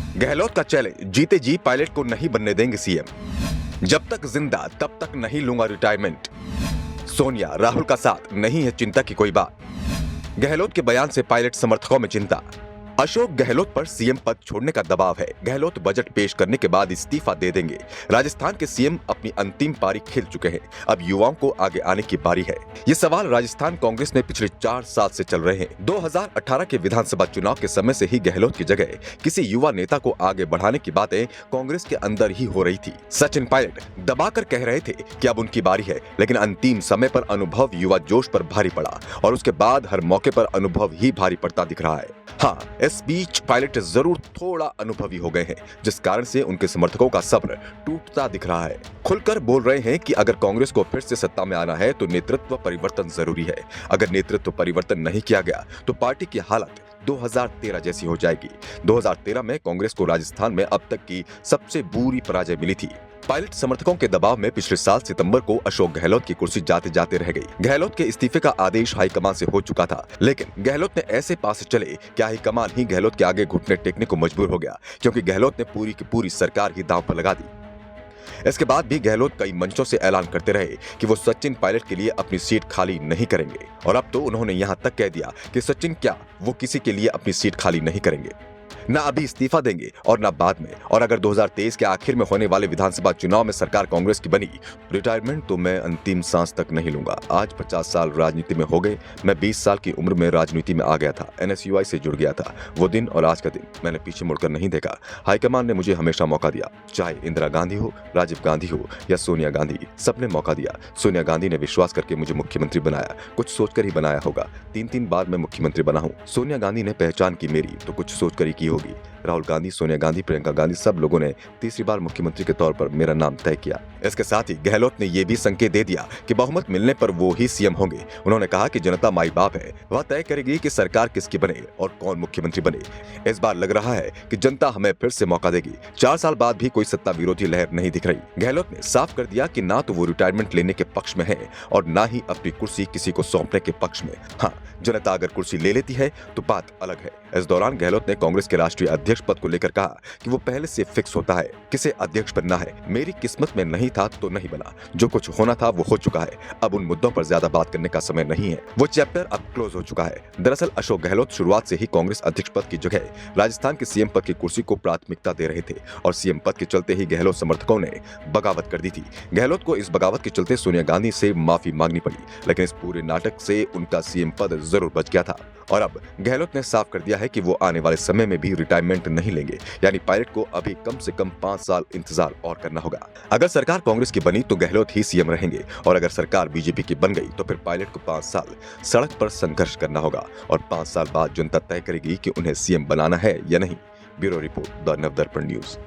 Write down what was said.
गहलोत का चैलेंज, जीते जी पायलट को नहीं बनने देंगे सीएम। जब तक जिंदा तब तक नहीं लूंगा रिटायरमेंट। सोनिया राहुल का साथ, नहीं है चिंता की कोई बात। गहलोत के बयान से पायलट समर्थकों में चिंता। अशोक गहलोत पर सीएम पद छोड़ने का दबाव है। गहलोत बजट पेश करने के बाद इस्तीफा दे देंगे। राजस्थान के सीएम अपनी अंतिम पारी खेल चुके हैं, अब युवाओं को आगे आने की बारी है। ये सवाल राजस्थान कांग्रेस में पिछले 4 साल से चल रहे हैं। 2018 के विधानसभा चुनाव के समय से ही गहलोत की जगह किसी युवा नेता को आगे बढ़ाने की बातें कांग्रेस के अंदर ही हो रही थी। सचिन पायलट दबाकर कह रहे थे कि अब उनकी बारी है, लेकिन अंतिम समय पर अनुभव युवा जोश पर भारी पड़ा और उसके बाद हर मौके पर अनुभव ही भारी पड़ता दिख रहा है। हाँ, इस बीच पायलट जरूर थोड़ा अनुभवी हो गए हैं, जिस कारण से उनके समर्थकों का सब्र टूटता दिख रहा है। खुलकर बोल रहे हैं कि अगर कांग्रेस को फिर से सत्ता में आना है तो नेतृत्व परिवर्तन जरूरी है। अगर नेतृत्व परिवर्तन नहीं किया गया तो पार्टी की हालत 2013 जैसी हो जाएगी। 2013 में कांग्रेस को राजस्थान में अब तक की सबसे बुरी पराजय मिली थी। पायलट समर्थकों के दबाव में पिछले साल सितंबर को अशोक गहलोत की कुर्सी जाते जाते रह गई। गहलोत के इस्तीफे का आदेश हाईकमान से हो चुका था, लेकिन गहलोत ने ऐसे पास चले कि हाईकमान ही गहलोत के आगे घुटने टेकने को मजबूर हो गया, क्योंकि गहलोत ने पूरी की पूरी सरकार ही दांव पर लगा दी। इसके बाद भी गहलोत कई मंचों से ऐलान करते रहे कि वो सचिन पायलट के लिए अपनी सीट खाली नहीं करेंगे, और अब तो उन्होंने यहां तक कह दिया कि सचिन क्या, वो किसी के लिए अपनी सीट खाली नहीं करेंगे। ना अभी इस्तीफा देंगे और ना बाद में। और अगर 2023 के आखिर में होने वाले विधानसभा चुनाव में सरकार कांग्रेस की बनी, रिटायरमेंट तो मैं अंतिम सांस तक नहीं लूंगा। आज 50 साल राजनीति में हो गए। मैं 20 साल की उम्र में राजनीति में आ गया था, एनएसयूआई से जुड़ गया था। वो दिन और आज का दिन मैंने पीछे मुड़कर नहीं देखा। हाईकमान ने मुझे हमेशा मौका दिया, चाहे इंदिरा गांधी हो, राजीव गांधी हो या सोनिया गांधी, सबने मौका दिया। सोनिया गांधी ने विश्वास करके मुझे मुख्यमंत्री बनाया, कुछ सोचकर ही बनाया होगा। 3 बार मैं मुख्यमंत्री बना हूँ। सोनिया गांधी ने पहचान की मेरी, तो कुछ सोचकर ही की होगी। राहुल गांधी, सोनिया गांधी, प्रियंका गांधी, सब लोगों ने तीसरी बार मुख्यमंत्री के तौर पर मेरा नाम तय किया। इसके साथ ही गहलोत ने यह भी संकेत दे दिया कि बहुमत मिलने पर वो ही सीएम होंगे। उन्होंने कहा कि जनता माई बाप है, वह तय करेगी कि सरकार किसकी बने और कौन मुख्यमंत्री बने। इस बार लग रहा है कि जनता हमें फिर से मौका देगी। 4 साल बाद भी कोई सत्ता विरोधी लहर नहीं दिख रही। गहलोत ने साफ कर दिया कि ना तो वो रिटायरमेंट लेने के पक्ष में है और ना ही अपनी कुर्सी किसी को सौंपने के पक्ष में। हाँ, जनता अगर कुर्सी ले लेती है तो बात अलग है। इस दौरान गहलोत ने कांग्रेस के राष्ट्रीय अध्यक्ष पद को लेकर कहा कि वो पहले से फिक्स होता है किसे अध्यक्ष बनना है। मेरी किस्मत में नहीं था तो नहीं बना, जो कुछ होना था वो हो चुका है। अब उन मुद्दों पर ज्यादा बात करने का समय नहीं है, वो चैप्टर अब क्लोज हो चुका है। दरअसल अशोक गहलोत शुरुआत से ही कांग्रेस अध्यक्ष पद की जगह राजस्थान के सीएम पद की कुर्सी को प्राथमिकता दे रहे थे, और सीएम पद के चलते ही गहलोत समर्थकों ने बगावत कर दी थी। गहलोत को इस बगावत के चलते सोनिया गांधी से माफी मांगनी पड़ी, लेकिन इस पूरे नाटक से उनका सीएम पद जरूर बच गया था। और अब गहलोत ने साफ कर दिया है कि वो आने वाले समय में भी रिटायरमेंट नहीं लेंगे, यानी पायलट को अभी कम से कम 5 साल इंतजार और करना होगा। अगर सरकार कांग्रेस की बनी तो गहलोत ही सीएम रहेंगे, और अगर सरकार बीजेपी की बन गई तो फिर पायलट को 5 साल सड़क पर संघर्ष करना होगा, और 5 साल बाद जनता तय करेगी कि उन्हें सीएम बनाना है या नहीं। Bureau report, the Navdarpan news.